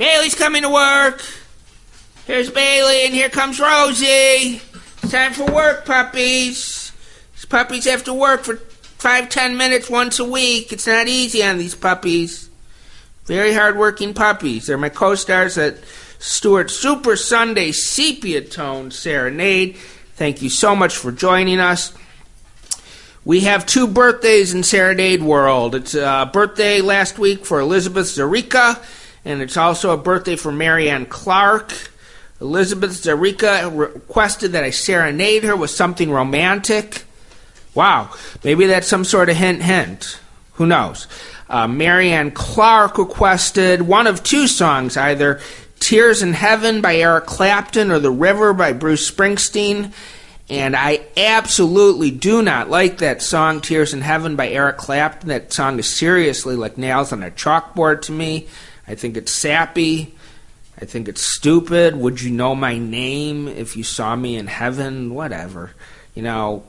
Bailey's coming to work. Here's Bailey, and here comes Rosie. It's time for work, puppies. These puppies have to work for 5-10 minutes once a week. It's not easy on these puppies. Very hard-working puppies. They're my co-stars at Stuart's Super Sunday Sepia Tone Serenade. Thank you so much for joining us. We have 2 birthdays in Serenade world. It's a birthday last week for Elizabeth Zarica, and it's also a birthday for Marianne Clark. Elizabeth Zarica requested that I serenade her with something romantic. Wow, maybe that's some sort of hint. Who knows? Marianne Clark requested one of 2 songs, either Tears in Heaven by Eric Clapton or The River by Bruce Springsteen. And I absolutely do not like that song, Tears in Heaven by Eric Clapton. That song is seriously like nails on a chalkboard to me. I think it's sappy. I think it's stupid. Would you know my name if you saw me in heaven? Whatever. You know,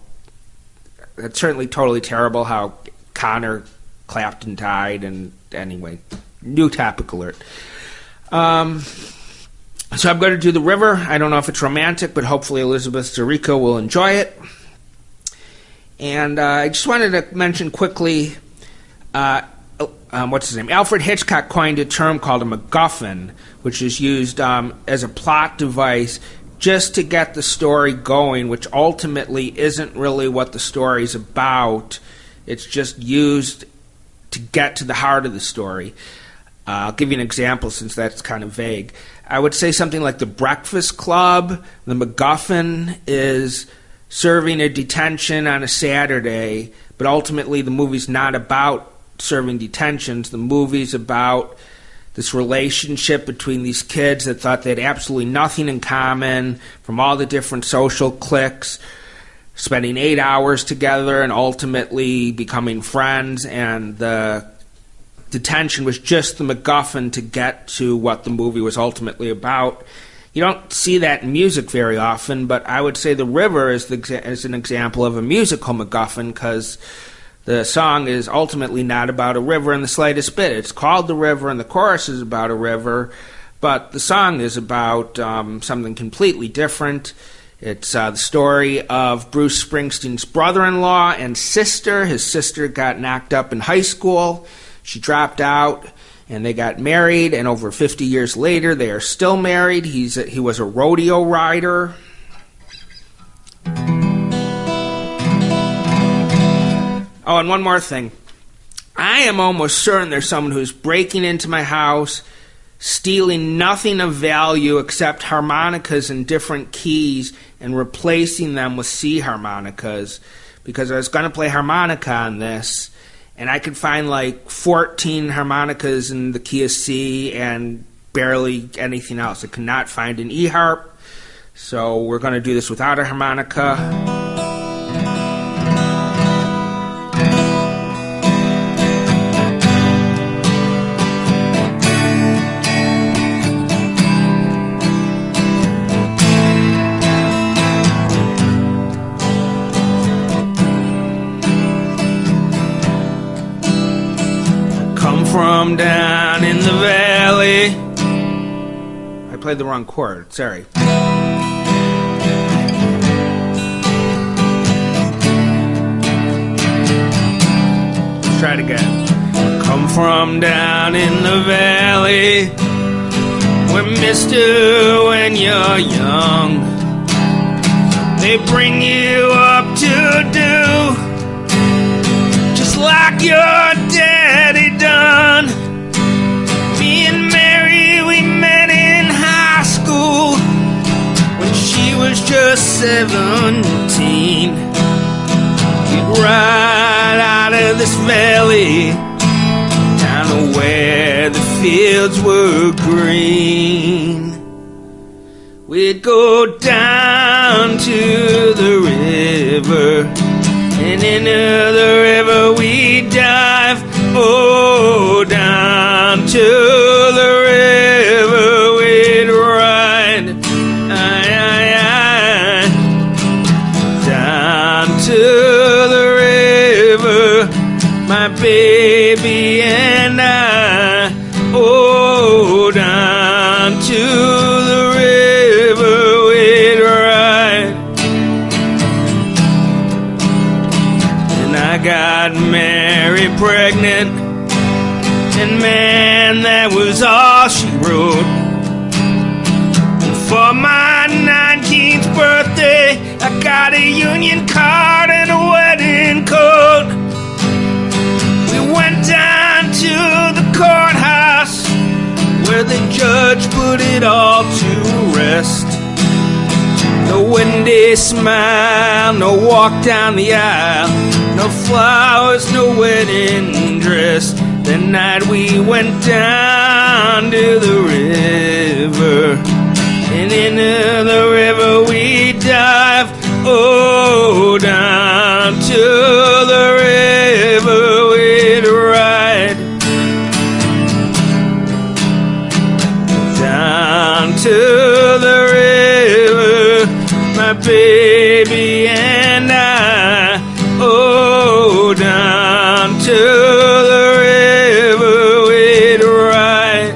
it's certainly totally terrible how Connor Clapton died. And anyway, new topic alert. So I'm going to do The River. I don't know if it's romantic, but hopefully Elizabeth Zarica will enjoy it. And I just wanted to mention quickly, what's his name? Alfred Hitchcock coined a term called a MacGuffin, which is used as a plot device just to get the story going, which ultimately isn't really what the story's about. It's just used to get to the heart of the story. I'll give you an example since that's kind of vague. I would say something like The Breakfast Club. The MacGuffin is serving a detention on a Saturday, but ultimately the movie's not about serving detentions. The movie's about this relationship between these kids that thought they had absolutely nothing in common from all the different social cliques, spending 8 hours together and ultimately becoming friends, and the detention was just the MacGuffin to get to what the movie was ultimately about. You don't see that in music very often, but I would say The River is an example of a musical MacGuffin, because the song is ultimately not about a river in the slightest bit. It's called The River, and the chorus is about a river, but the song is about something completely different. It's the story of Bruce Springsteen's brother-in-law and sister. His sister got knocked up in high school. She dropped out, and they got married, and over 50 years later, they are still married. He was a rodeo rider. Oh, and one more thing. I am almost certain there's someone who's breaking into my house, stealing nothing of value except harmonicas in different keys and replacing them with C harmonicas, because I was going to play harmonica on this, and I could find like 14 harmonicas in the key of C and barely anything else. I could not find an E harp, so we're going to do this without a harmonica. From down in the valley. I played the wrong chord, sorry. Let's try it again. Come from down in the valley, where mister, when you're young, they bring you up to do just like your daddy done. Me and Mary, we met in high school when she was just 17. We'd ride out of this valley down to where the fields were green. We'd go down to the river, and into the river we'd dive. Oh, down to the river we'd ride. Down to the river, my baby and I. Oh, down And man, that was all she wrote. For my 19th birthday, I got a union card and a wedding coat. We went down to the courthouse where the judge put it all to rest. No windy smile, no walk down the aisle, no flowers, no wedding dress. The night we went down to the river, and into the river we dive. Oh, down to the river we'd ride. Down to the river, my baby and I. Oh, down to the river we'd ride.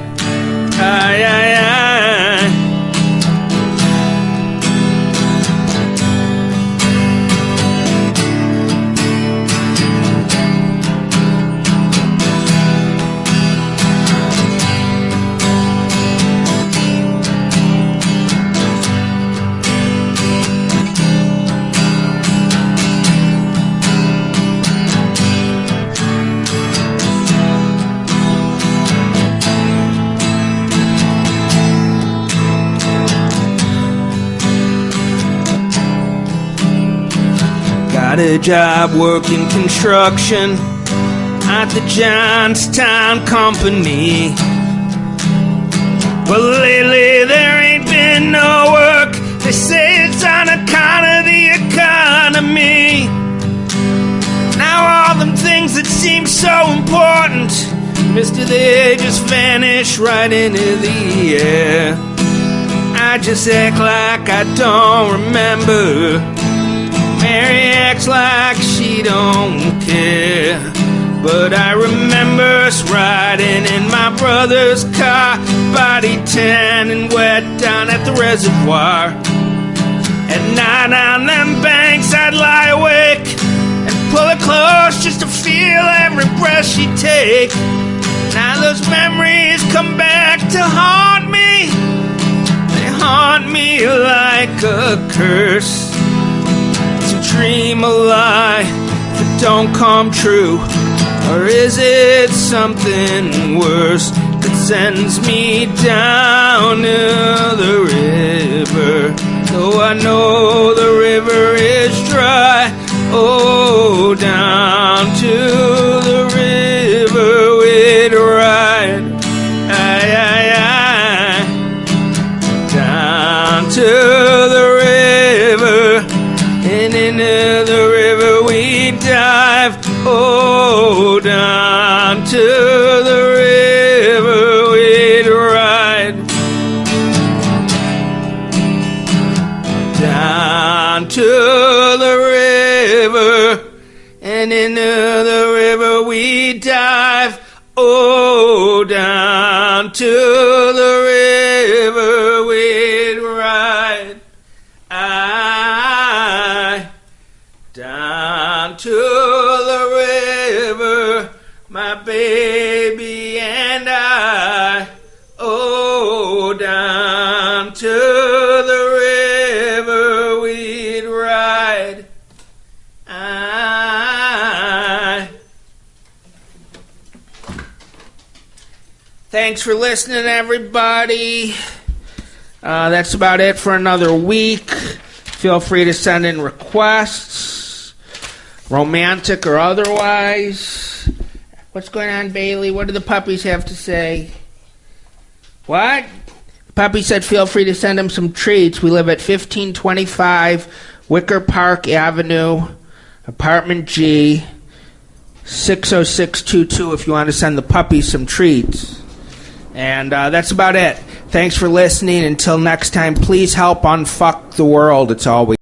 Aye, aye, aye. Got a job working construction at the Johnstown Company. But lately there ain't been no work. They say it's on account of the economy. Now all them things that seem so important, mister, they just vanish right into the air. I just act like I don't remember. Mary acts like she don't care. But I remember us riding in my brother's car, body tan and wet down at the reservoir. At night on them banks I'd lie awake and pull her close just to feel every breath she'd take. Now those memories come back to haunt me. They haunt me like a curse. To dream a lie that don't come true, or is it something worse that sends me down to the river? Though I know the river is dry, oh, down to the river we'd ride. Aye, aye, aye. Down to the river, and into the river we dive. Oh, down to the river we'd ride. Down to the river, and into the river we dive. Oh, down to the river we'd ride. Down to the river, my baby and I. Oh, down to the river we'd ride. Thanks for listening, everybody. That's about it for another week. Feel free to send in requests, romantic or otherwise. What's going on, Bailey? What do the puppies have to say? What? The puppy said feel free to send him some treats. We live at 1525 Wicker Park Avenue, apartment G, 60622 if you want to send the puppies some treats. And that's about it. Thanks for listening. Until next time, please help unfuck the world. It's all we